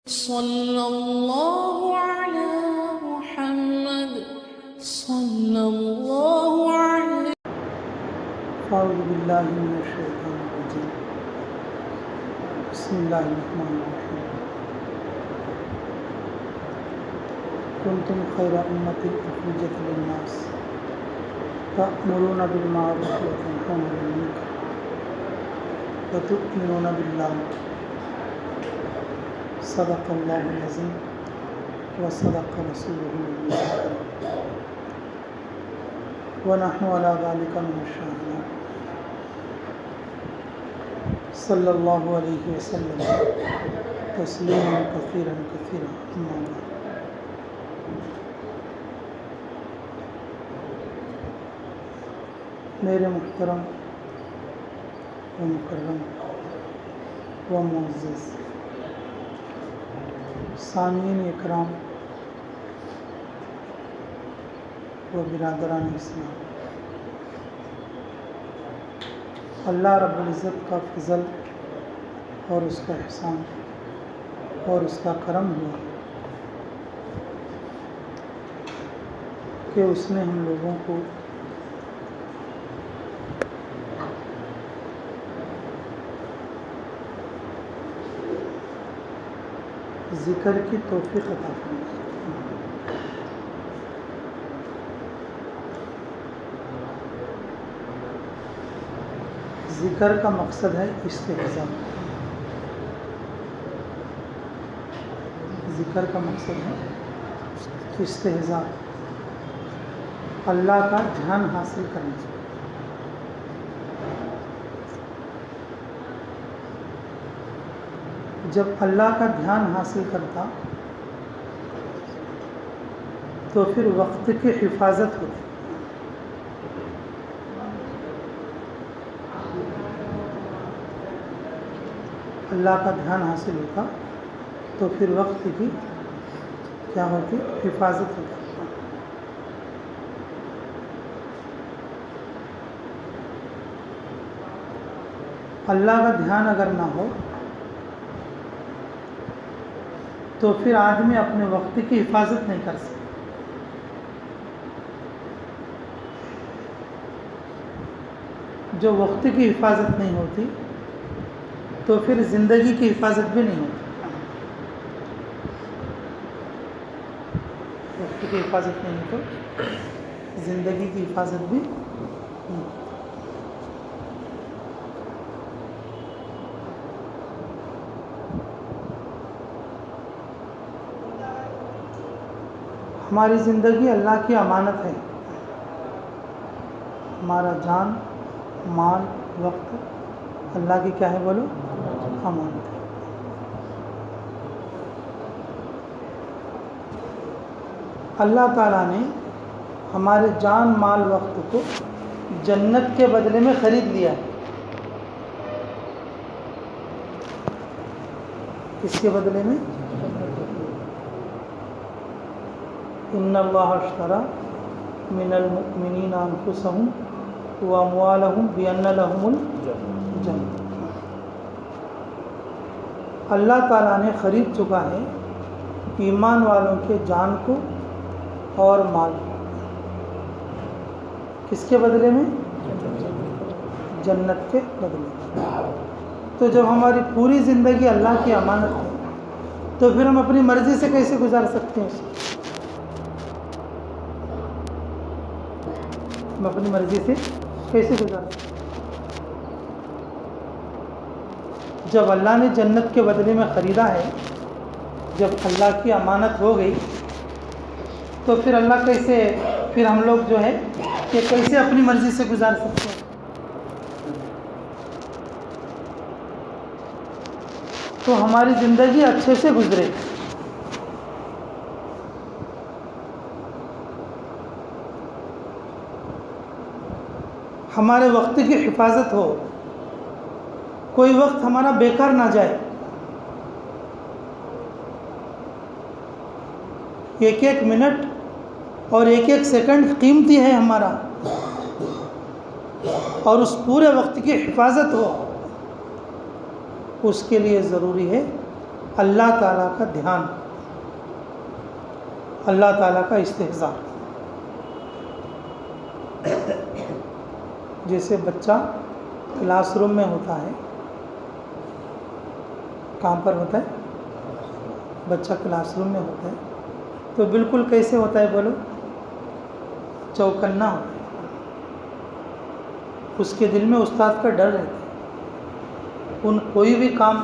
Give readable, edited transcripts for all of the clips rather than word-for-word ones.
صلى الله على محمد صلى الله عليه. أعوذ بالله من الشيطان الرجيم. بسم الله الرحمن الرحيم. كنتم خير أمة أخرجت للناس تأمرون بالمعروف وتنهون عن المنكر وتؤمنون بالله. صدق الله العظيم وصدق رسوله الكريم ونحن على ذلك من الشاهدين. صلى الله عليه وسلم تسليما كثيرا كثيرا. أما بعد. میرے محترم و مکرم و معزز سامعین اکرام و برادران اسلام، اللہ رب العزت کا فضل اور اس کا احسان اور اس کا کرم ہوا کہ اس نے ہم لوگوں کو ذکر کی توفیق عطا فرمائی. ذکر کا مقصد ہے استحضاء. ذکر کا مقصد ہے استحضاء، اللہ کا دھیان حاصل کرنا. جب اللہ کا دھیان حاصل کرتا تو پھر وقت کی حفاظت ہوتی. اللہ کا دھیان حاصل ہوتا تو پھر وقت کی کیا ہوتی؟ حفاظت ہوتی. اللہ کا دھیان اگر نہ ہو تو پھر آدمی اپنے وقت کی حفاظت نہیں کر سکتا. جو وقت کی حفاظت نہیں ہوتی تو پھر زندگی کی حفاظت بھی نہیں ہوتی. وقت کی حفاظت نہیں تو زندگی کی حفاظت بھی نہیں. ہماری زندگی اللہ کی امانت ہے. ہمارا جان، مال، وقت اللہ کی کیا ہے؟ بولو، امانت ہے. اللہ تعالیٰ نے ہمارے جان، مال، وقت کو جنت کے بدلے میں خرید لیا ہے. کس کے بدلے میں؟ ان اللہ اشتری من المؤمنین انفسهم واموالهم بان لهم الجنہ. اللہ تعالیٰ نے خرید چکا ہے ایمان والوں کے جان کو اور مال کو. کس کے بدلے میں؟ جنت کے بدلے میں. تو جب ہماری پوری زندگی اللہ کی امانت ہے تو پھر ہم اپنی مرضی سے کیسے گزار سکتے ہیں؟ ہم اپنی مرضی سے کیسے گزار سکتے ہیں؟ جب اللہ نے جنت کے بدلے میں خریدا ہے، جب اللہ کی امانت ہو گئی تو پھر اللہ کیسے، پھر ہم لوگ جو ہے کہ کیسے اپنی مرضی سے گزار سکتے ہیں؟ تو ہماری زندگی اچھے سے گزرے. ہمارے وقت کی حفاظت ہو، کوئی وقت ہمارا بیکار نہ جائے. ایک ایک منٹ اور ایک ایک سیکنڈ قیمتی ہے ہمارا، اور اس پورے وقت کی حفاظت ہو. اس کے لیے ضروری ہے اللہ تعالیٰ کا دھیان، اللہ تعالیٰ کا استحضار. جیسے بچہ کلاس روم میں ہوتا ہے، کہاں پر ہوتا ہے؟ بچہ کلاس روم میں ہوتا ہے تو بالکل کیسے ہوتا ہے بولو؟ چوکنا ہوتا ہے. اس کے دل میں استاد کا ڈر رہتا ہے. کوئی بھی کام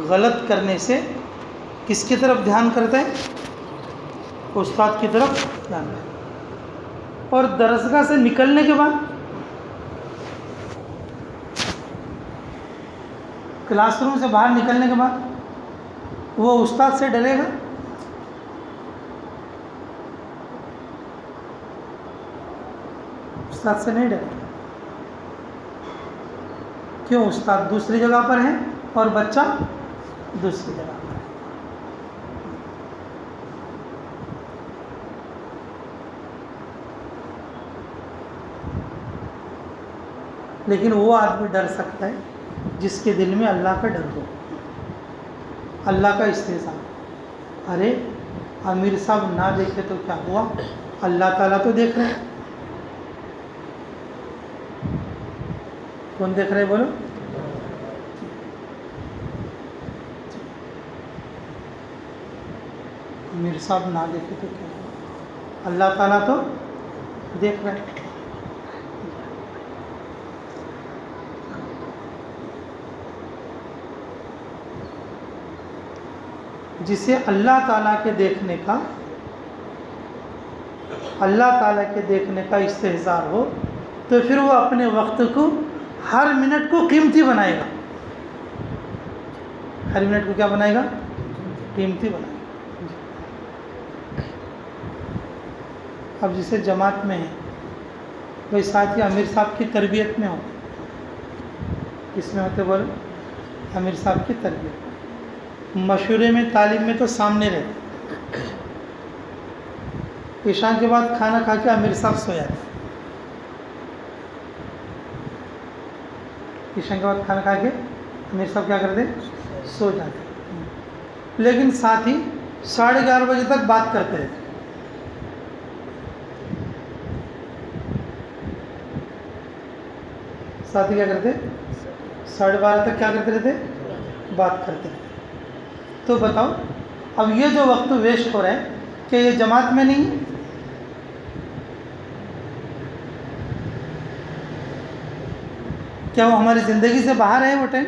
غلط کرنے سے کس کی طرف دھیان کرتا ہے؟ استاد کی طرف دھیان کرتا ہے. اور درسگاہ سے نکلنے کے بعد، کلاس روم سے باہر نکلنے کے بعد وہ استاد سے ڈرے گا؟ استاد سے نہیں ڈرے گا. کیوں؟ استاد دوسری جگہ پر ہے اور بچہ دوسری جگہ پر ہے. لیکن وہ آدمی ڈر سکتا ہے جس کے دل میں اللہ کا ڈر ہو، اللہ کا استحضار. ارے امیر صاحب نہ دیکھے تو کیا ہوا، اللہ تعالیٰ تو دیکھ رہے ہیں. کون دیکھ رہے بولو؟ امیر صاحب نہ دیکھے تو کیا ہوا، اللہ تعالیٰ تو دیکھ رہے ہیں. جسے اللہ تعالیٰ کے دیکھنے کا، اللہ تعالیٰ کے دیکھنے کا استحضار ہو تو پھر وہ اپنے وقت کو، ہر منٹ کو قیمتی بنائے گا. ہر منٹ کو کیا بنائے گا؟ قیمتی بنائے گا. اب جسے جماعت میں ہے وہی ساتھ ہی امیر صاحب کی تربیت میں ہو. کس میں ہوتے بولو؟ امیر صاحب کی تربیت. مشورے میں، تعلیم میں تو سامنے رہتے. عشاء کے بعد کھانا کھا کے امیر صاحب سو جاتے. عشاء کے بعد کھانا کھا کے امیر صاحب کیا کرتے؟ سو جاتے. لیکن ساتھ ہی 11:30 بجے تک بات کرتے رہتے. ساتھ ہی کیا کرتے؟ 12:30 تک کیا کرتے رہتے؟ بات کرتے رہتے. تو بتاؤ اب یہ جو وقت ویسٹ ہو رہا ہے، کہ یہ جماعت میں نہیں ہے؟ کیا وہ ہماری زندگی سے باہر ہے وہ ٹائم؟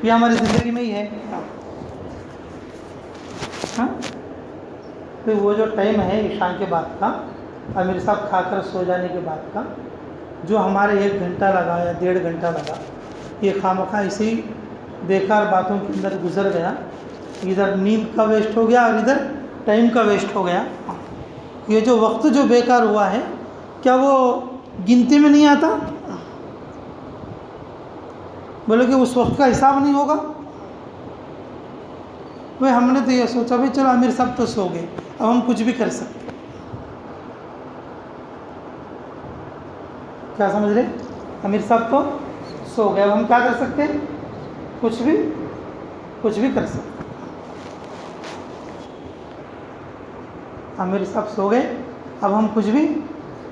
یہ ہماری زندگی میں ہی ہے. ہاں، تو وہ جو ٹائم ہے عشاء کے بعد کا، امیر صاحب کھا کر سو جانے کے بعد کا، جو ہمارے 1 گھنٹہ لگا یا 1.5 گھنٹہ لگا، یہ خواہ اسی بیکار باتوں کے اندر گزر گیا. ادھر نیند کا ویسٹ ہو گیا اور ادھر ٹائم کا ویسٹ ہو گیا. یہ جو وقت جو بیکار ہوا ہے، کیا وہ گنتی میں نہیں آتا؟ بولے کہ اس وقت کا حساب نہیں ہوگا. بھائی ہم نے تو یہ سوچا بھائی چلو امیر صاحب تو سو گئے، اب ہم کچھ بھی کر سکتے. کیا سمجھ رہے؟ امیر صاحب تو سو گئے، اب ہم کیا کر سکتے ہیں؟ کچھ بھی کر سکتے. امیر صاحب سو گئے، اب ہم کچھ بھی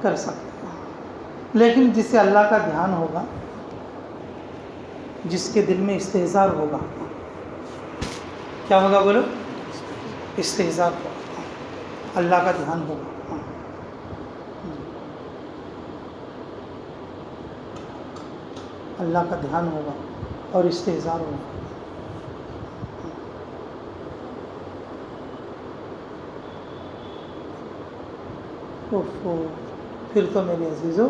کر سکتے. لیکن جس سے اللہ کا دھیان ہوگا، جس کے دل میں استحضار ہوگا، کیا ہوگا بولو؟ استحضار ہوگا، اللہ کا دھیان ہوگا. اللہ کا دھیان ہوگا اور استحضار ہوگا. پھر تو میرے عزیزو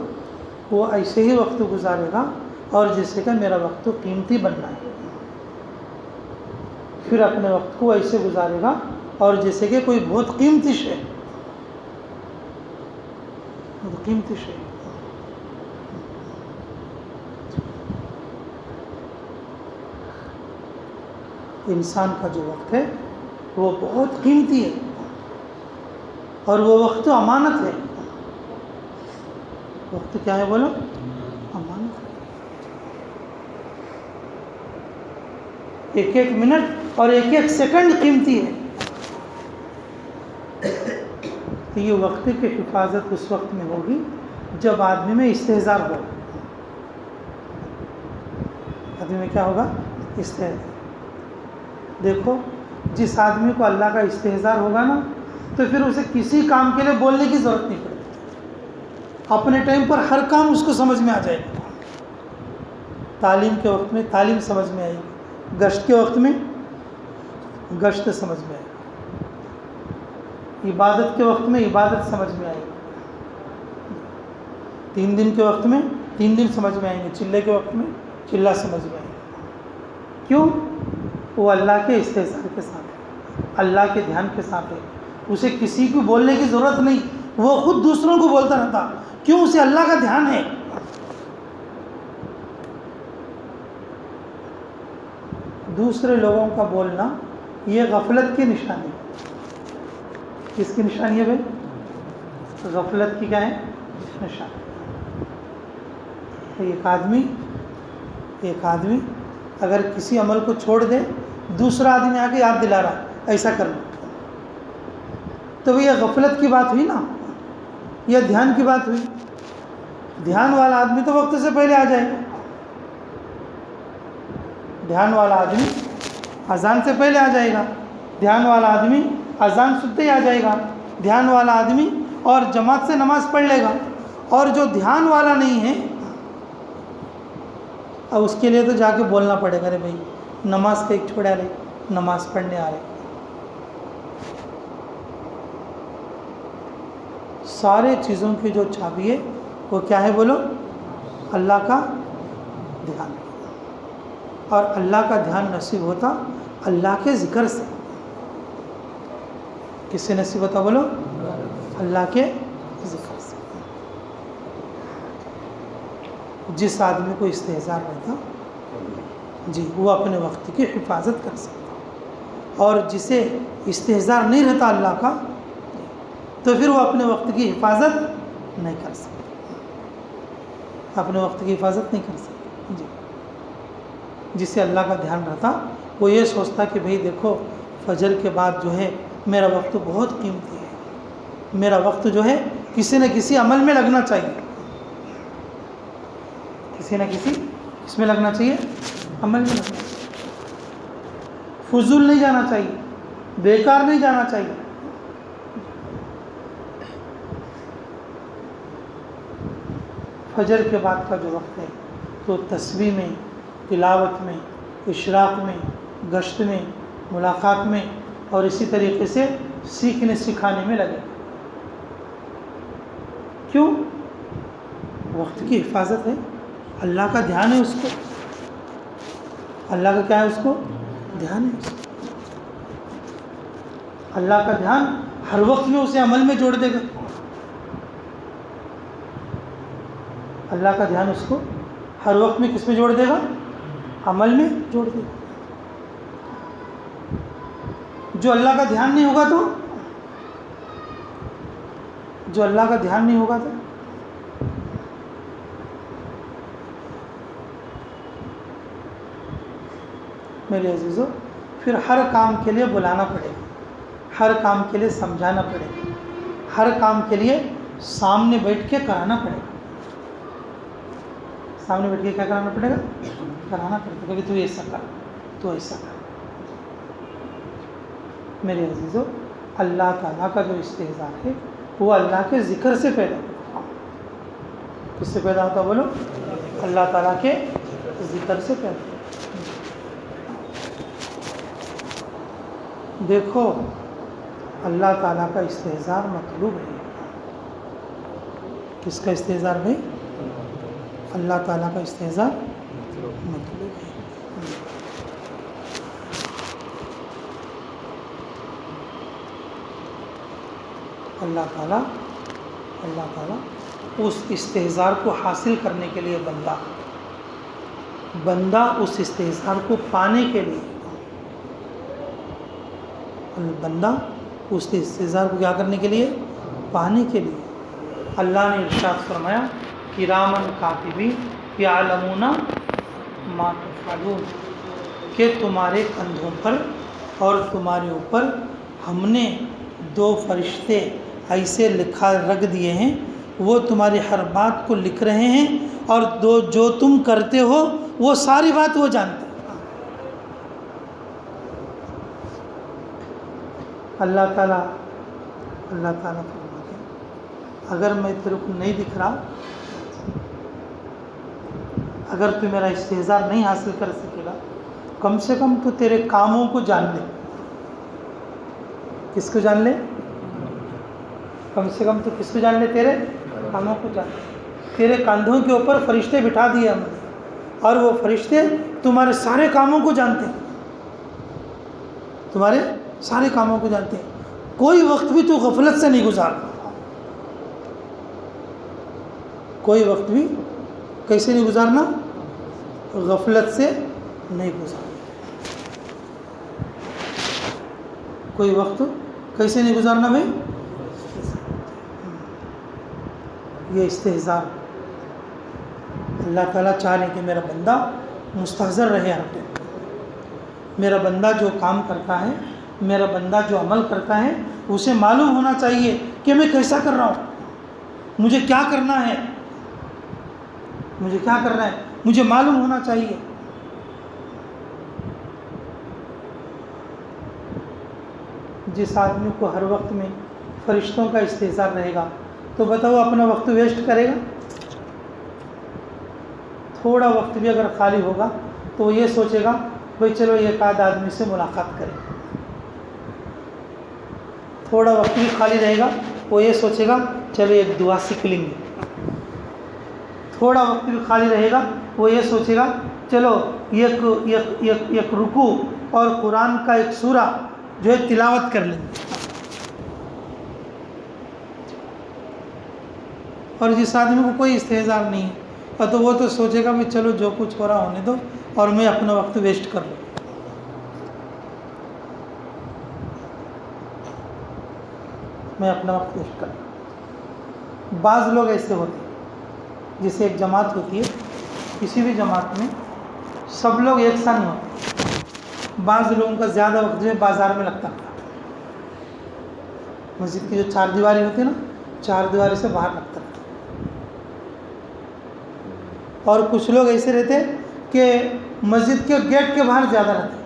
وہ ایسے ہی وقت گزارے گا اور جیسے کہ میرا وقت تو قیمتی بننا ہے. پھر اپنے وقت کو ایسے گزارے گا اور جیسے کہ کوئی بہت قیمتی شے، بہت قیمتی شے. انسان کا جو وقت ہے وہ بہت قیمتی ہے اور وہ وقت امانت ہے. وقت کیا ہے بولو؟ امانت ہے. ایک ایک منٹ اور ایک ایک سیکنڈ قیمتی ہے. تو یہ وقت کی حفاظت اس وقت میں ہوگی جب آدمی میں استحضار ہو. آدمی میں کیا ہوگا؟ استحضار. دیکھو جس آدمی کو اللہ کا استحضار ہوگا نا تو پھر اسے کسی کام کے لیے بولنے کی ضرورت نہیں پڑے گی. اپنے ٹائم پر ہر کام اس کو سمجھ میں آ جائے گا. تعلیم کے وقت میں تعلیم سمجھ میں آئے گی, گشت کے وقت میں گشت سمجھ میں آئے گی, عبادت کے وقت میں عبادت سمجھ میں آئے گی, 3 دن کے وقت میں 3 دن سمجھ میں آئیں گے, چلے کے وقت میں چلہ سمجھ میں آئے گا. کیوں؟ وہ اللہ کے استحضار کے ساتھ ہے, اللہ کے دھیان کے ساتھ ہے. اسے کسی کو بولنے کی ضرورت نہیں, وہ خود دوسروں کو بولتا رہتا. کیوں؟ اسے اللہ کا دھیان ہے. دوسرے لوگوں کا بولنا یہ غفلت کی نشانی ہے. کس کی نشانی ہے بھائی؟ غفلت کی کیا ہے نشانی. ایک آدمی اگر کسی عمل کو چھوڑ دے, دوسرا آدمی آ کے یاد دلا رہا ایسا کرنا, تو یہ غفلت کی بات ہوئی نا, یہ دھیان کی بات ہوئی. دھیان والا آدمی تو وقت سے پہلے آ جائے گا. دھیان والا آدمی اذان سے پہلے آ جائے گا. دھیان والا آدمی اذان سنتے ہی آ جائے گا. دھیان والا آدمی اور جماعت سے نماز پڑھ لے گا. اور جو دھیان والا نہیں ہے, اب اس کے لیے تو جا کے بولنا پڑے گا, رے بھائی نماز کا ایک چھوڑا رہے, نماز پڑھنے آ رہے. سارے چیزوں کی جو چابی ہے وہ کیا ہے بولو؟ اللہ کا دھیان. اور اللہ کا دھیان نصیب ہوتا اللہ کے ذکر سے. کس سے نصیب ہوتا بولو؟ اللہ کے ذکر سے. جس آدمی کو استحضار رہتا جی وہ اپنے وقت کی حفاظت کر سکتا, اور جسے استحضار نہیں رہتا اللہ کا تو پھر وہ اپنے وقت کی حفاظت نہیں کر سکتا. اپنے وقت کی حفاظت نہیں کر سکتا. جی جسے اللہ کا دھیان رہتا وہ یہ سوچتا کہ بھئی دیکھو فجر کے بعد جو ہے میرا وقت بہت قیمتی ہے, میرا وقت جو ہے کسی نہ کسی عمل میں لگنا چاہیے, کسی نہ کسی اس میں لگنا چاہیے, عمل میں لگنا چاہیے. فضول نہیں جانا چاہیے, بیکار نہیں جانا چاہیے. فجر کے بعد کا جو وقت ہے تو تسبیح میں, تلاوت میں, اشراق میں, گشت میں, ملاقات میں اور اسی طریقے سے سیکھنے سکھانے میں لگے. کیوں؟ وقت کی حفاظت ہے, اللہ کا دھیان ہے اس کو. اللہ کا کیا ہے اس کو؟ دھیان ہے اس کو. اللہ کا دھیان ہر وقت میں اسے عمل میں جوڑ دے گا. اللہ کا دھیان اس کو ہر وقت میں کس میں جوڑ دے گا؟ عمل میں جوڑ دے گا. جو اللہ کا دھیان نہیں ہوگا تو میرے عزیزو پھر ہر کام کے لیے بلانا پڑے گا, ہر کام کے لیے سمجھانا پڑے گا, ہر کام کے لیے سامنے بیٹھ کے کرانا پڑے گا. سامنے بیٹھ کے کیا کرانا پڑے گا؟ کرانا پڑے گا کہ تو ایسا کر, تو ایسا کر. میرے عزیزو اللہ تعالیٰ کا جو استحضار ہے وہ اللہ کے ذکر سے پیدا ہوتا. کس سے پیدا ہوتا بولو؟ اللہ تعالیٰ کے ذکر سے پیدا ہوتا. دیکھو اللہ تعالیٰ کا استحضار مطلوب ہے. کس کا استحضار بھائی؟ اللہ تعالیٰ کا استحضار مطلوب ہے. اللہ تعالیٰ اس استحضار کو حاصل کرنے کے لیے بندہ اس استحضار کو پانے کے لیے بندہ اس استحضار کو کیا کرنے کے لیے؟ پانے کے لیے. اللہ نے ارشاد فرمایا کرامن کاتبین یعلمون ما تفعلون, کہ تمہارے کندھوں پر اور تمہارے اوپر ہم نے 2 فرشتے ایسے لکھا رکھ دیے ہیں، وہ تمہاری ہر بات کو لکھ رہے ہیں، اور جو تم کرتے ہو وہ ساری بات وہ جانتے ہیں۔ اللہ تعالیٰ فرماتے ہیں اگر میں تیرے کو نہیں دکھ رہا، اگر تو میرا استحضار نہیں حاصل کر سکے گا، کم سے کم تو تیرے کاموں کو جان لے۔ کس کو جان لے؟ کم سے کم تو کس کو جان لے؟ تیرے کاموں کو جان لے۔ تیرے کاندھوں کے اوپر فرشتے بٹھا دیے ہم نے، اور وہ فرشتے تمہارے سارے کاموں کو جانتے ہیں، تمہارے سارے کاموں کو جانتے ہیں۔ کوئی وقت بھی تو غفلت سے نہیں گزارنا، کوئی وقت بھی کیسے نہیں گزارنا؟ غفلت سے نہیں گزارنا۔ کوئی وقت کیسے نہیں گزارنا بھائی؟ یہ استحضار، اللہ تعالیٰ چاہ رہے کہ میرا بندہ مستحضر رہے ہر ٹائم۔ میرا بندہ جو کام کرتا ہے، میرا بندہ جو عمل کرتا ہے، اسے معلوم ہونا چاہیے کہ میں کیسا کر رہا ہوں، مجھے کیا کرنا ہے، مجھے معلوم ہونا چاہیے۔ جس آدمی کو ہر وقت میں فرشتوں کا استحضار رہے گا تو بتاؤ اپنا وقت ویسٹ کرے گا؟ تھوڑا وقت بھی اگر خالی ہوگا تو وہ یہ سوچے گا بھائی چلو ایک آدھ آدمی سے ملاقات کریں۔ تھوڑا وقت بھی خالی رہے گا وہ یہ سوچے گا چلو ایک دعا سیکھ لیں گے۔ تھوڑا وقت بھی خالی رہے گا وہ یہ سوچے گا چلو ایک رکوع اور قرآن کا ایک سورہ جو ہے تلاوت کر لیں گے۔ اور جس آدمی کو کوئی استحضار نہیں ہے تو وہ تو سوچے گا کہ چلو جو کچھ ہو رہا ہونے دو اور میں اپنا وقت ویسٹ کر لوں۔ بعض لوگ ایسے ہوتے ہیں، جیسے ایک جماعت ہوتی ہے، کسی بھی جماعت میں سب لوگ ایک سا نہیں ہوتے۔ بعض لوگوں کا زیادہ وقت جو ہے بازار میں لگتا ہے، مسجد کی جو 4 دیواری ہوتی ہے نا، 4 دیواری سے باہر لگتا ہے۔ اور کچھ لوگ ایسے رہتے ہیں کہ مسجد کے گیٹ کے باہر زیادہ رہتے ہیں،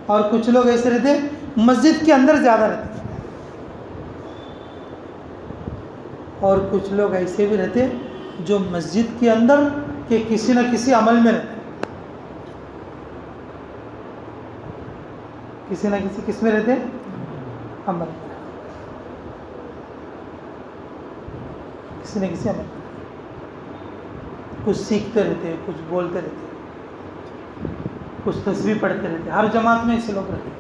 اور کچھ لوگ ایسے رہتے ہیں مسجد کے اندر زیادہ رہتے ہیں، اور کچھ لوگ ایسے بھی رہتے ہیں جو مسجد کے اندر کہ کسی نہ کسی عمل میں رہتے ہیں، کسی نہ کسی کس میں رہتے ہیں؟ عمل میں، کسی نہ کسی عمل میں، کچھ سیکھتے رہتے ہیں، کچھ بولتے رہتے ہیں، کچھ تسبیح پڑھتے رہتے ہیں۔ ہر جماعت میں ایسے لوگ رہتے ہیں،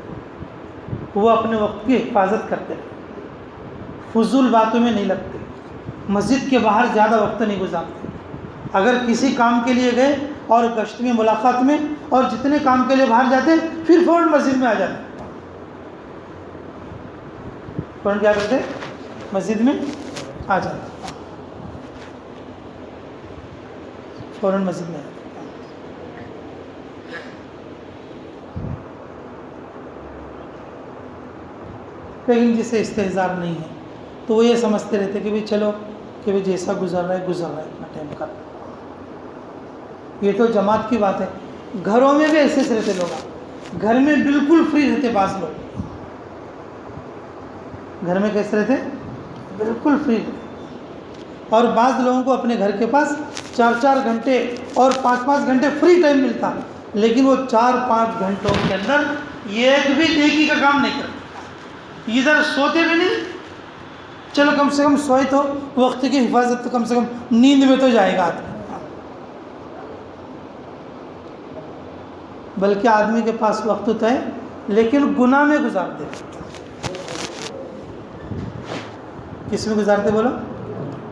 وہ اپنے وقت کی حفاظت کرتے رہتے ہیں، فضول باتوں میں نہیں لگتے، مسجد کے باہر زیادہ وقت نہیں گزارتے۔ اگر کسی کام کے لیے گئے اور گشت میں، ملاقات میں، اور جتنے کام کے لیے باہر جاتے پھر فوراً مسجد میں آ جاتے، فوراً کیا کرتے؟ مسجد میں آ جاتے، فوراً مسجد میں آتے۔ لیکن جسے استحضار نہیں ہے تو وہ یہ سمجھتے رہتے کہ چلو کہ جیسا گزر رہا ہے اتنا ٹائم کر۔ یہ تو جماعت کی بات ہے، گھروں میں بھی ایسے سے رہتے لوگ، گھر میں بالکل فری رہتے بعض لوگ، گھر میں کیسے رہتے؟ بالکل فری رہتے۔ اور بعض لوگوں کو اپنے گھر کے پاس 4-4 گھنٹے اور 5-5 گھنٹے فری ٹائم ملتا، لیکن وہ 4-5 گھنٹوں کے اندر ایک بھی نیکی کا کام نہیں کرتے، ادھر سوتے بھی نہیں، چلو کم سے کم سوئے تو وقت کی حفاظت، تو کم سے کم نیند میں تو جائے گا آدمی، بلکہ آدمی کے پاس وقت تو ہے لیکن گناہ میں گزارتے۔ کس میں گزارتے بولو؟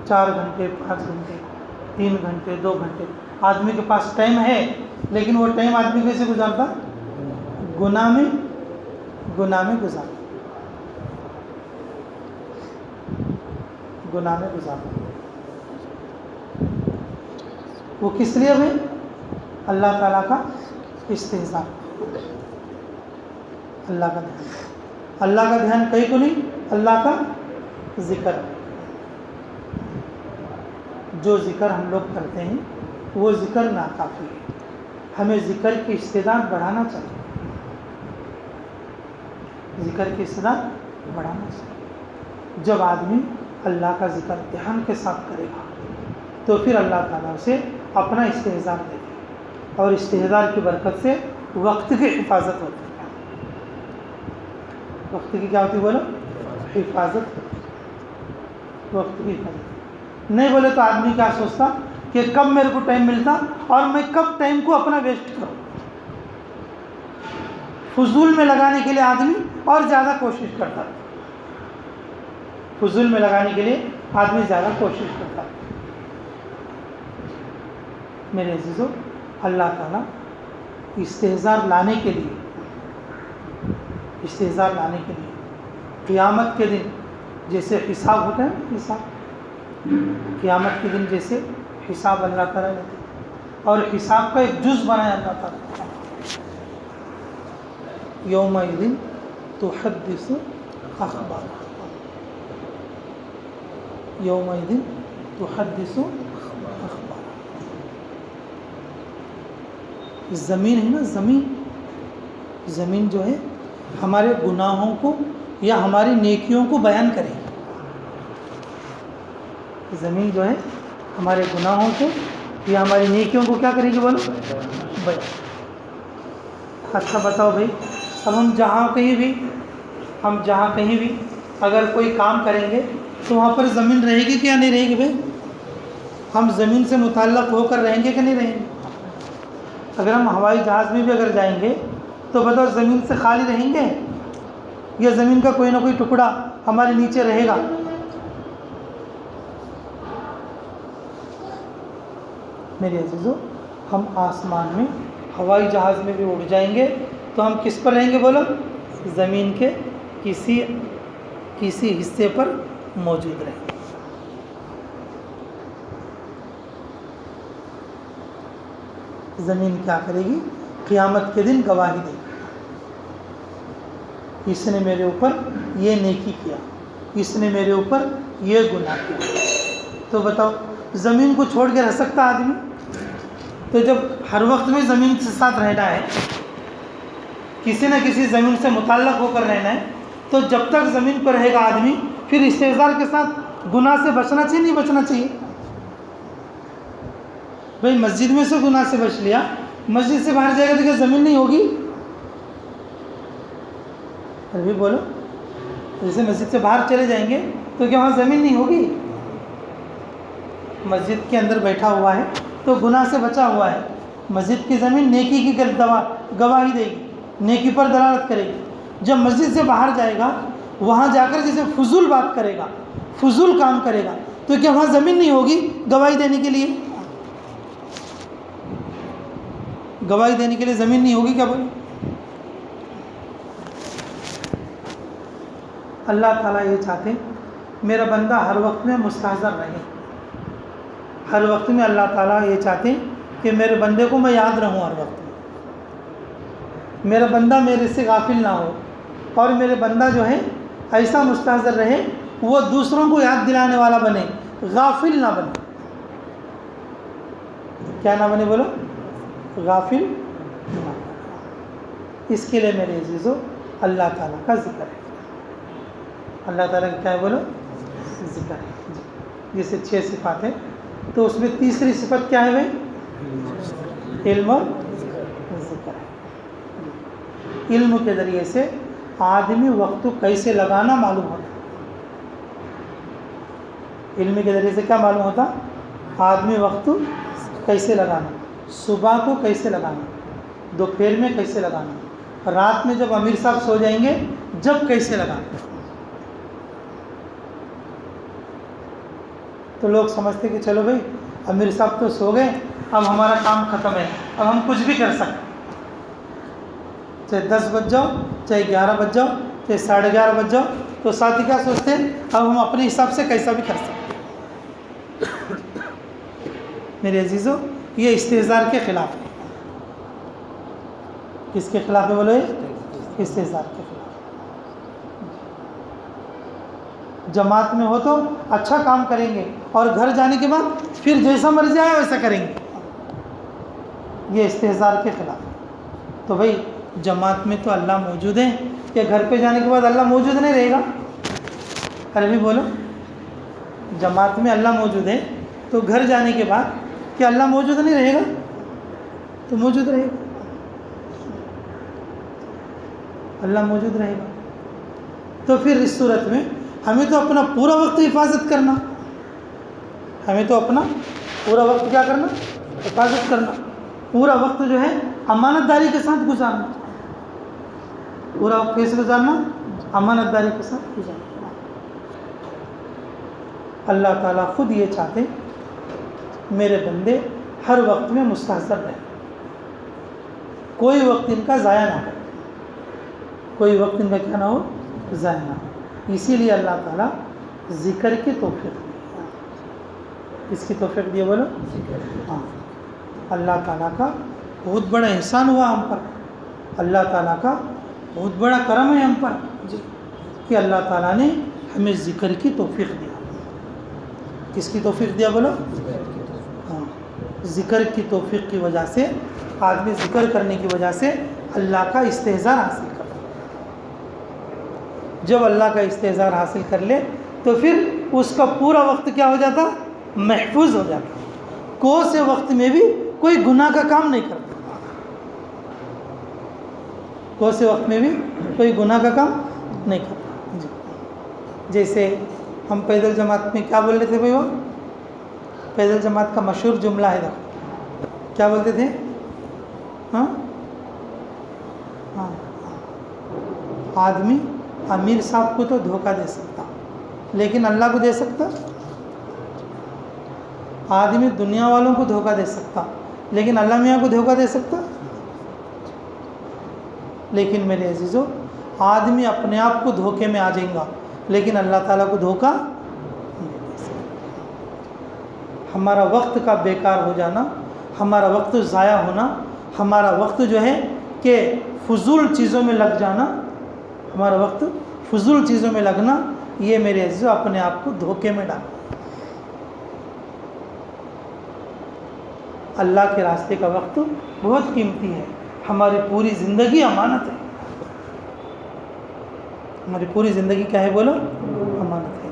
4 گھنٹے، 5 گھنٹے، 3 گھنٹے، 2 گھنٹے، آدمی کے پاس ٹائم ہے لیکن وہ ٹائم آدمی کیسے گزارتا؟ گناہ میں گزارتا، گناہ میں گزارتا۔ وہ کس لیے بھائی؟ اللہ تعالیٰ کا استحضار اللہ کا دھیان. اللہ کا دھیان کہیں کو نہیں, اللہ کا ذکر. جو ذکر ہم لوگ کرتے ہیں وہ ذکر ناکافی ہے, ہمیں ذکر کی استعداد بڑھانا چاہیے. ذکر کی استعداد بڑھانا چاہیے. جب آدمی اللہ کا ذکر دھیان کے ساتھ کرے گا تو پھر اللہ تعالیٰ اسے اپنا استحضار دے گا, اور استحضار کی برکت سے وقت کی حفاظت ہوتی ہے. وقت کی کیا ہوتی ہے بولو؟ حفاظت. وقت کی حفاظت نہیں بولے تو آدمی کیا سوچتا کہ کب میرے کو ٹائم ملتا اور میں کب ٹائم کو اپنا ویسٹ کروں. فضول میں لگانے کے لیے آدمی اور زیادہ کوشش کرتا ہے. فضول میں لگانے کے لیے آدمی زیادہ کوشش کرتا ہے. میرے عزیزو, اللہ تعالیٰ استحضار لانے کے لیے قیامت کے دن جیسے حساب ہوتا ہے, قیامت کے دن جیسے حساب اللہ تعالیٰ لیتے ہیں, اور حساب کا ایک جز بنایا اللہ تعالیٰ. یومئذ تحدث اخبارها, یومئذ تحدث اخبارها. زمین ہے نا, زمین جو ہے ہمارے گناہوں کو یا ہماری نیکیوں کو بیان کرے گی. زمین جو ہے ہمارے گناہوں کو یا ہماری نیکیوں کو کیا کرے گی بولو؟ بیان. اچھا بتاؤ بھائی, اب ہم جہاں کہیں بھی اگر کوئی کام کریں گے تو وہاں پر زمین رہے گی کیا نہیں رہے گی بھائی؟ ہم زمین سے متعلق ہو کر رہیں گے کہ نہیں رہیں گے؟ اگر ہم ہوائی جہاز میں بھی اگر جائیں گے تو بتاؤ زمین سے خالی رہیں گے یا زمین کا کوئی نہ کوئی ٹکڑا ہمارے نیچے رہے گا؟ میرے عزیزو, ہم آسمان میں ہوائی جہاز میں بھی اڑ جائیں گے تو ہم کس پر رہیں گے بولو؟ زمین کے کسی حصے پر موجود رہیں گے. زمین کیا کرے گی؟ قیامت کے دن گواہی دے گی, اس نے میرے اوپر یہ نیکی کیا, اس نے میرے اوپر یہ گناہ کیا. تو بتاؤ زمین کو چھوڑ کے رہ سکتا آدمی؟ تو جب ہر وقت میں زمین کے ساتھ رہنا ہے, کسی نہ کسی زمین سے متعلق ہو کر رہنا ہے, تو جب تک زمین پر رہے گا آدمی پھر استحضار کے ساتھ گناہ سے بچنا چاہیے نہیں بچنا چاہیے؟ بھائی مسجد میں سے گناہ سے بچ لیا, مسجد سے باہر جائے گا تو کیا زمین نہیں ہوگی؟ ابھی بولو, جیسے مسجد سے باہر چلے جائیں گے تو کیا وہاں زمین نہیں ہوگی؟ مسجد کے اندر بیٹھا ہوا ہے تو گناہ سے بچا ہوا ہے, مسجد کی زمین نیکی کی گواہی دے گی, نیکی پر دلالت کرے گی. جب مسجد سے باہر جائے گا وہاں جا کر جیسے فضول بات کرے گا, فضول کام کرے گا, تو کیا وہاں زمین نہیں ہوگی گواہی دینے کے لیے؟ گواہی دینے کے لیے زمین نہیں ہوگی کیا بولے؟ اللہ تعالیٰ یہ چاہتے ہیں میرا بندہ ہر وقت میں مستحضر رہے. ہر وقت میں اللہ تعالیٰ یہ چاہتے ہیں کہ میرے بندے کو میں یاد رہوں ہر وقت میں, میرا بندہ میرے سے غافل نہ ہو, اور میرے بندہ جو ہے ایسا مستحضر رہے وہ دوسروں کو یاد دلانے والا بنے, غافل نہ بنے. کیا نہ بنے بولو؟ غافل نہ بنے. اس کے لیے میرے عزیزو اللہ تعالیٰ کا ذکر ہے. اللہ تعالیٰ کا کیا ہے بولو؟ ذکر ہے. جیسے 6 صفات ہیں تو اس میں تیسری صفت کیا ہے بھائی؟ علم اور ذکر ہے. علم کے ذریعے سے آدمی وقت کیسے لگانا معلوم ہوتا. علم کے ذریعے سے کیا معلوم ہوتا؟ آدمی وقت کیسے لگانا, صبح کو کیسے لگانا, دوپہر میں کیسے لگانا, رات میں جب امیر صاحب سو جائیں گے جب کیسے لگانا. تو لوگ سمجھتے کہ چلو بھائی امیر صاحب تو سو گئے, اب ہمارا کام ختم ہے, اب ہم کچھ بھی کر سکتے, چاہے 10 بج جاؤ, چاہے 11 بج جاؤ, چاہے 11:30 بج جاؤ. تو ساتھی کیا سوچتے ہیں اب ہم اپنے حساب سے کیسا بھی کر سکتے. میرے عزیزو یہ استحضار کے خلاف ہے. کس کے خلاف ہے بولو؟ استحزار کے خلاف۔ جماعت میں ہو تو اچھا کام کریں گے اور گھر جانے کے بعد پھر جیسا مرضی آیا ویسا کریں گے، یہ استحزار کے خلاف ہے۔ تو بھائی جماعت میں تو اللہ موجود ہے، کہ گھر پہ جانے کے بعد اللہ موجود نہیں رہے گا؟ عربی بولو۔ جماعت میں اللہ موجود ہے تو گھر جانے کے بعد کہ اللہ موجود نہیں رہے گا؟ تو موجود رہے گا، اللہ موجود رہے گا۔ تو پھر اس صورت میں ہمیں تو اپنا پورا وقت حفاظت کرنا، ہمیں تو اپنا پورا وقت کیا کرنا؟ حفاظت کرنا، پورا وقت جو ہے امانت داری کے ساتھ گزارنا۔ پورا وقت کیسے گزارنا؟ امانت داری کے ساتھ گزارنا۔ اللہ تعالیٰ خود یہ چاہتے میرے بندے ہر وقت میں مستحضر رہیں، کوئی وقت ان کا ضائع نہ ہو، کوئی وقت ان کا کیا نہ ہو؟ ضائع نہ ہو۔ اسی لیے اللہ تعالیٰ ذکر کی توفیق دی۔ کس کی توفیق دی بولو؟ ہاں، اللہ تعالیٰ کا بہت بڑا احسان ہوا ہم پر، اللہ تعالیٰ کا بہت بڑا کرم ہے ہم پر کہ اللہ تعالیٰ نے ہمیں ذکر کی توفیق دیا۔ کس کی توفیق دیا بولو؟ ہاں، ذکر کی توفیق کی وجہ سے آدمی ذکر کرنے کی وجہ سے اللہ کا استحضار حاصل کرتا۔ جب اللہ کا استحضار حاصل کر لے تو پھر اس کا پورا وقت کیا ہو جاتا؟ محفوظ ہو جاتا، کوئی سے وقت میں بھی کوئی گناہ کا کام نہیں کرتا، کوئی سے وقت میں بھی کوئی گناہ کا کام نہیں کرتا۔ جی، جیسے ہم پیدل جماعت میں کیا بول رہے تھے بھائی؟ وہ پیدل جماعت کا مشہور جملہ ہے، دیکھو کیا بولتے تھے؟ ہاں ہاں، آدمی امیر صاحب کو تو دھوکہ دے سکتا لیکن اللہ کو دے سکتا؟ آدمی دنیا والوں کو دھوکہ دے سکتا لیکن اللہ میاں کو دھوکہ دے سکتا؟ لیکن میرے عزیزو، آدمی اپنے آپ کو دھوکے میں آ جائیں گا لیکن اللہ تعالیٰ کو دھوکہ نہیں دے سکتا۔ ہمارا وقت کا بیکار ہو جانا، ہمارا وقت ضائع ہونا، ہمارا وقت جو ہے کہ فضول چیزوں میں لگ جانا، ہمارا وقت فضول چیزوں میں لگنا، یہ میرے عزیزو اپنے آپ کو دھوکے میں ڈالنا۔ اللہ کے راستے کا وقت بہت قیمتی ہے، ہماری پوری زندگی امانت ہے، ہماری پوری زندگی کیا ہے بولو؟ امانت ہے۔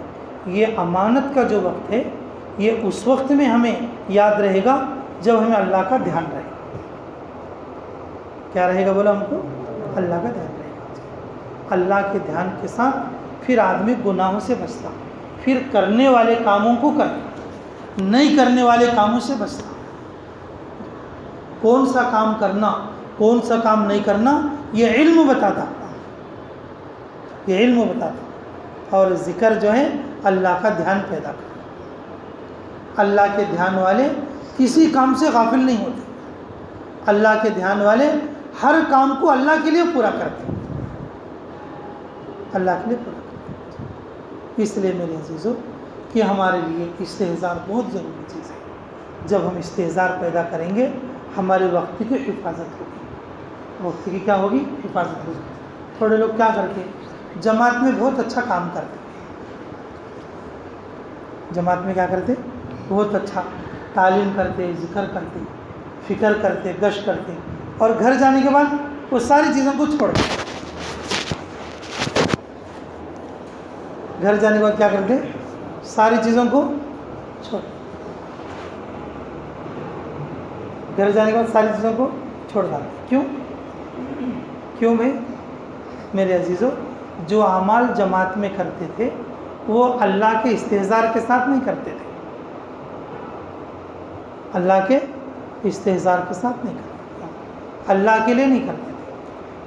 یہ امانت کا جو وقت ہے یہ اس وقت میں ہمیں یاد رہے گا جب ہمیں اللہ کا دھیان رہے گا۔ کیا رہے گا بولو ہم کو؟ اللہ کا دھیان رہے گا۔ اللہ کے دھیان کے ساتھ پھر آدمی گناہوں سے بچتا، پھر کرنے والے کاموں کو کرتا، نہیں کرنے والے کاموں سے بچتا۔ کون سا کام کرنا، کون سا کام نہیں کرنا، یہ علم بتاتا، یہ علم بتاتا۔ اور ذکر جو ہے اللہ کا دھیان پیدا کرتا۔ اللہ کے دھیان والے کسی کام سے غافل نہیں ہوتے، اللہ کے دھیان والے ہر کام کو اللہ کے لیے پورا کرتے، اللہ کے لیے پورا کرتے۔ اس لیے میرے عزیزو کہ ہمارے لیے استحضار بہت ضروری چیز ہے۔ جب ہم استحضار پیدا کریں گے ہمارے وقت کی حفاظت ہوگی، وقت کی کیا ہوگی؟ حفاظت ہوگی۔ تھوڑے لوگ کیا کرتے؟ جماعت میں بہت اچھا کام کرتے، جماعت میں کیا کرتے؟ بہت اچھا تعلیم کرتے، ذکر کرتے، فکر کرتے، گشت کرتے، اور گھر جانے کے بعد وہ ساری چیزوں کو چھوڑ دیتے۔ گھر جانے کے بعد کیا کرتے؟ ساری چیزوں کو چھوڑ، گھر جانے کے بعد ساری چیزوں کو چھوڑ ڈالتے۔ کیوں بھائی؟ میرے عزیزو، جو اعمال جماعت میں کرتے تھے وہ اللہ کے استحضار کے ساتھ نہیں کرتے تھے، اللہ کے استحضار کے ساتھ نہیں کرتے، اللہ کے لیے نہیں کرتے تھے،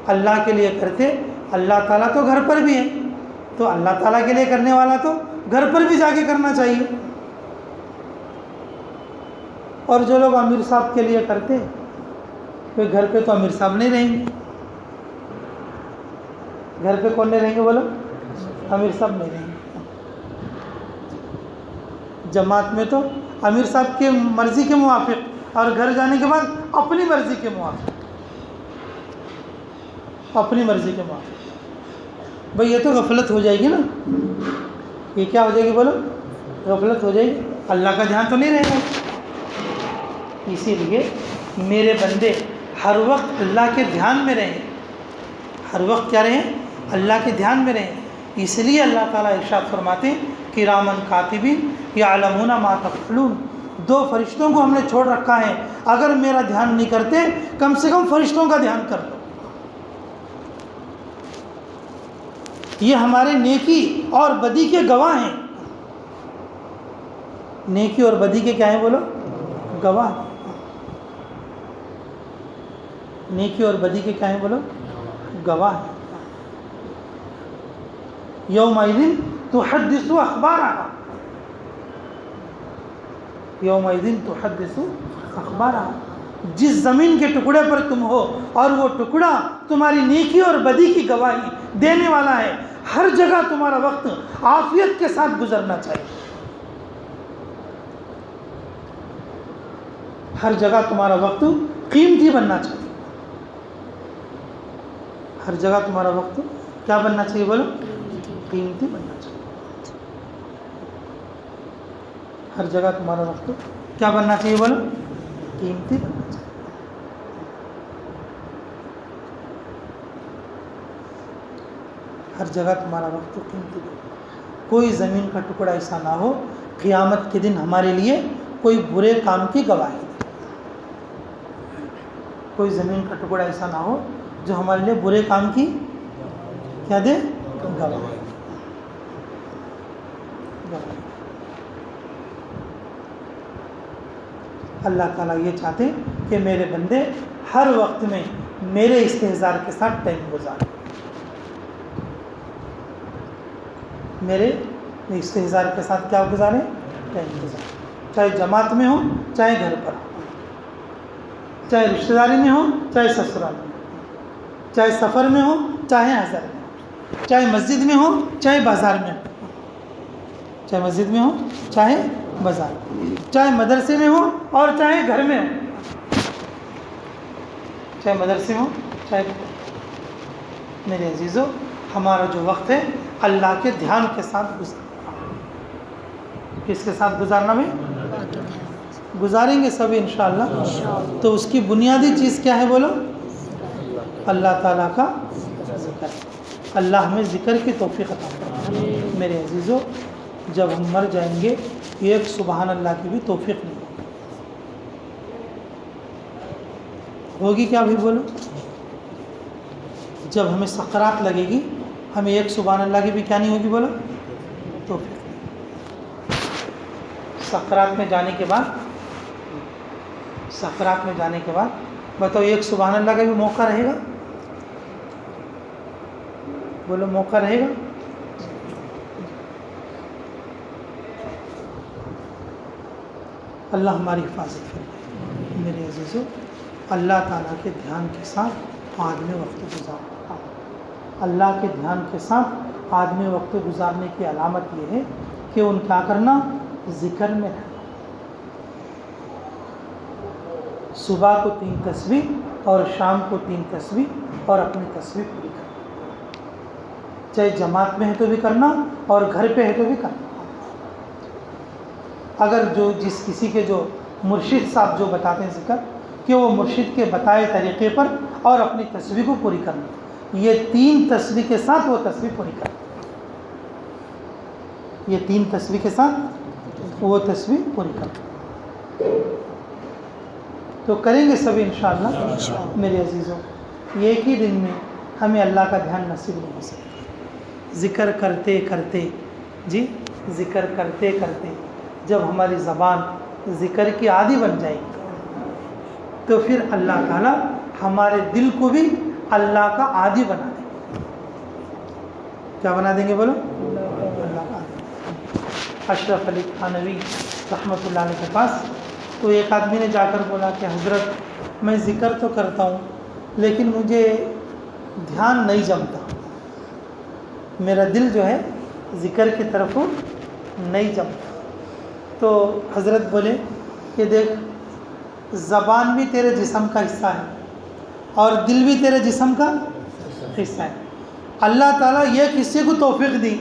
اللہ کے لیے کرتے۔ اللہ تعالیٰ تو گھر پر بھی ہے، تو اللہ تعالیٰ کے لیے کرنے والا تو گھر پر بھی جا کے کرنا چاہیے۔ اور جو لوگ امیر صاحب کے لیے کرتے، تو گھر پہ تو امیر صاحب نہیں رہیں گے، گھر پہ کون نہیں رہیں گے بولو؟ امیر صاحب نہیں رہیں گے۔ جماعت میں تو امیر صاحب کے مرضی کے موافق، اور گھر جانے کے بعد اپنی مرضی کے موافق۔ اپنی مرضی کے مطابق. بھئی یہ تو غفلت ہو جائے گی نا, یہ کیا ہو جائے گی بولو؟ غفلت ہو جائے گی, اللہ کا دھیان تو نہیں رہے گا. اسی لیے میرے بندے ہر وقت اللہ کے دھیان میں رہیں, ہر وقت کیا رہیں؟ اللہ کے دھیان میں رہیں. اس لیے اللہ تعالیٰ ارشاد فرماتے ہیں کرامن کاتبین یعلمون ما تفعلون. 2 فرشتوں کو ہم نے چھوڑ رکھا ہے, اگر میرا دھیان نہیں کرتے کم سے کم فرشتوں کا دھیان کر لو. یہ ہمارے نیکی اور بدی کے گواہ ہیں. نیکی اور بدی کے کیا ہیں بولو؟ گواہ. نیکی اور بدی کے کیا ہیں بولو؟ گواہ ہیں. یومئذ تحدث اخبارها, یومئذ تحدث اخبارها. جس زمین کے ٹکڑے پر تم ہو اور وہ ٹکڑا تمہاری نیکی اور بدی کی گواہی دینے والا ہے, ہر جگہ تمہارا وقت عافیت کے ساتھ گزرنا چاہیے. ہر جگہ تمہارا وقت قیمتی بننا چاہیے. ہر جگہ تمہارا وقت کیا بننا چاہیے بولو؟ قیمتی بننا چاہیے. ہر جگہ تمہارا وقت کیا بننا چاہیے بولو؟ قیمتی بننا چاہیے. ہر جگہ تمہارا وقت قیمتی بننا. کوئی زمین کا ٹکڑا ایسا نہ ہو قیامت کے دن ہمارے لیے کوئی برے کام کی گواہی دے. کوئی زمین کا ٹکڑا ایسا نہ ہو جو ہمارے لیے برے کام کی کیا دے؟ گواہی. اللہ تعالیٰ یہ چاہتے کہ میرے بندے ہر وقت میں میرے استحضار کے ساتھ ٹائم گزاریں. میرے استحضار کے ساتھ کیا گزاریں؟ ٹائم گزاریں. چاہے جماعت میں ہو, چاہے گھر پر ہو, چاہے رشتہ داری میں ہو, چاہے سسرال میں ہو, چاہے سفر میں ہو, چاہے حضر میں ہو, چاہے مسجد میں ہو, چاہے بازار میں ہو, چاہے مسجد میں ہو, چاہے بازار, چاہے مدرسے میں ہو اور چاہے گھر میں ہو, چاہے مدرسے میں ہو چاہے. میرے عزیزو, ہمارا جو وقت ہے اللہ کے دھیان کے ساتھ گزارنا. کس کے ساتھ گزارنا بھائی؟ گزاریں گے سب انشاءاللہ. تو اس کی بنیادی چیز کیا ہے بولو؟ اللہ تعالیٰ کا ذکر. اللہ ہمیں ذکر کی توفیق عطا فرمائے. میرے عزیزو, جب ہم مر جائیں گے ایک سبحان اللہ کی بھی توفیق نہیں ہوگی. کیا بھی بولو؟ جب ہمیں سکرات لگے گی ہمیں ایک سبحان اللہ کی بھی کیا نہیں ہوگی بولو؟ توفیق. سکرات میں جانے کے بعد, سکرات میں جانے کے بعد بتاؤ ایک سبحان اللہ کا بھی موقع رہے گا؟ بولو موقع رہے گا؟ اللہ ہماری حفاظت فرمائے. میرے عزیزو, اللہ تعالیٰ کے دھیان کے ساتھ آدمی وقت گزارتا. اللہ کے دھیان کے ساتھ آدمی وقت گزارنے کی علامت یہ ہے کہ ان کیا کرنا؟ ذکر میں رہنا. صبح کو 3 تسبیح اور شام کو 3 تسبیح اور اپنی تسبیح پوری کرنا. چاہے جماعت میں ہے تو بھی کرنا اور گھر پہ ہے تو بھی کرنا. اگر جو جس کسی کے جو مرشد صاحب جو بتاتے ہیں ذکر, کہ وہ مرشد کے بتائے طریقے پر اور اپنی تسبیح کو پوری کرنا. یہ 3 تسبیح کے ساتھ وہ تسبیح پوری کرنا. یہ 3 تسبیح کے ساتھ وہ تسبیح پوری کرنا. تو کریں گے سب انشاءاللہ. میرے عزیزوں, ایک ہی دن میں ہمیں اللہ کا دھیان نصیب نہیں ہو سکتا. ذکر کرتے کرتے, جی ذکر کرتے کرتے جب ہماری زبان ذکر کی عادی بن جائے گی تو پھر اللہ تعالیٰ ہمارے دل کو بھی اللہ کا عادی بنا دیں گے. کیا بنا دیں گے بولو؟ اللہ کا عادی. اشرف علی تھانوی رحمۃ اللہ علیہ کے پاس تو ایک آدمی نے جا کر بولا کہ حضرت میں ذکر تو کرتا ہوں لیکن مجھے دھیان نہیں جمتا, میرا دل جو ہے ذکر کی طرف نہیں جمتا. تو حضرت بولے کہ دیکھ, زبان بھی تیرے جسم کا حصہ ہے اور دل بھی تیرے جسم کا قصہ ہے. اللہ تعالیٰ ایک حصے کو توفیق دی,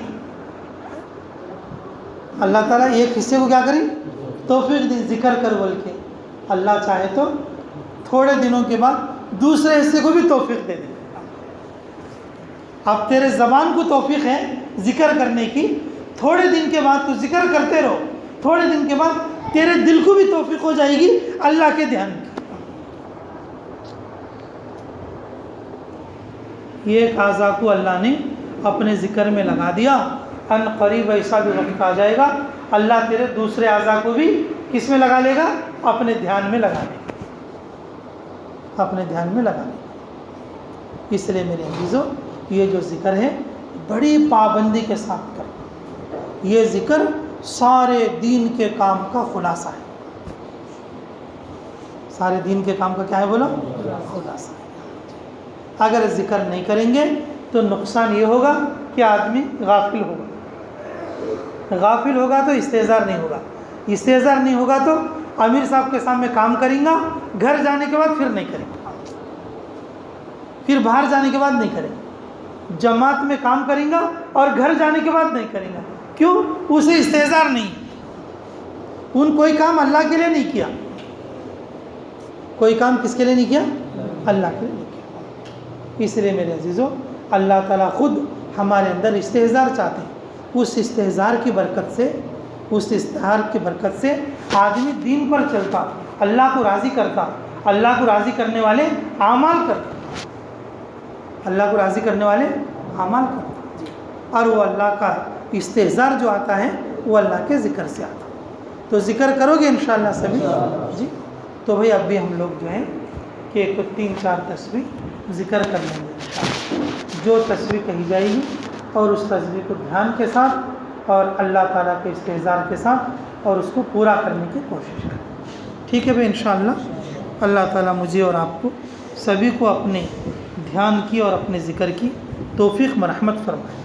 اللہ تعالیٰ ایک حصے کو کیا کری, توفیق دی ذکر کر بول کے. اللہ چاہے تو تھوڑے دنوں کے بعد دوسرے حصے کو بھی توفیق دے دے. اب تیرے زبان کو توفیق ہے ذکر کرنے کی, تھوڑے دن کے بعد تو ذکر کرتے رہو, تھوڑے دن کے بعد تیرے دل کو بھی توفیق ہو جائے گی اللہ کے دھیان کی. یہ ایک اعضاء کو اللہ نے اپنے ذکر میں لگا دیا, ان قریب ایسا بھی وقت آ جائے گا اللہ تیرے دوسرے اعضاء کو بھی کس میں لگا لے گا, اپنے دھیان میں لگا لے گا, اپنے دھیان میں لگا لے گا. اس لیے میرے عزیزو یہ جو ذکر ہے بڑی پابندی کے ساتھ کرنا. یہ ذکر سارے دین کے کام کا خلاصہ ہے. سارے دین کے کام کا کیا ہے بولو, خلاصہ ہے. اگر ذکر نہیں کریں گے تو نقصان یہ ہوگا کہ آدمی غافل ہوگا, غافل ہوگا تو استحضار نہیں ہوگا, استحضار نہیں ہوگا تو امیر صاحب کے سامنے کام کریں گا, گھر جانے کے بعد پھر نہیں کریں گا, پھر باہر جانے کے بعد نہیں کریں گا. جماعت میں کام کریں گا اور گھر جانے کے بعد نہیں کریں گا. کیوں؟ اسے استحضار نہیں. ان کوئی کام اللہ کے لیے نہیں کیا, کوئی کام کس کے لیے نہیں کیا, اللہ کے لیے نہیں کیا. اس لیے میرے عزیزو اللہ تعالیٰ خود ہمارے اندر استحضار چاہتے ہیں. اس استحضار کی برکت سے, اس استحضار کی برکت سے آدمی دین پر چلتا, اللہ کو راضی کرتا, اللہ کو راضی کرنے والے اعمال کرتا, اللہ کو راضی کرنے والے اعمال کرتا. اور وہ اللہ کا استحضار جو آتا ہے وہ اللہ کے ذکر سے آتا. تو ذکر کرو گے انشاءاللہ سبھی جی. تو بھئی اب بھی ہم لوگ جو ہیں کہ 3-4 تسبیح ذکر کر لیں گے. جو تسبیح کہی جائے گی اور اس تسبیح کو دھیان کے ساتھ اور اللہ تعالیٰ کے استحضار کے ساتھ اور اس کو پورا کرنے کی کوشش کریں. ٹھیک ہے بھئی انشاءاللہ. اللہ تعالیٰ مجھے اور آپ کو سبھی کو اپنے دھیان کی اور اپنے ذکر کی توفیق مرحمت فرمائے.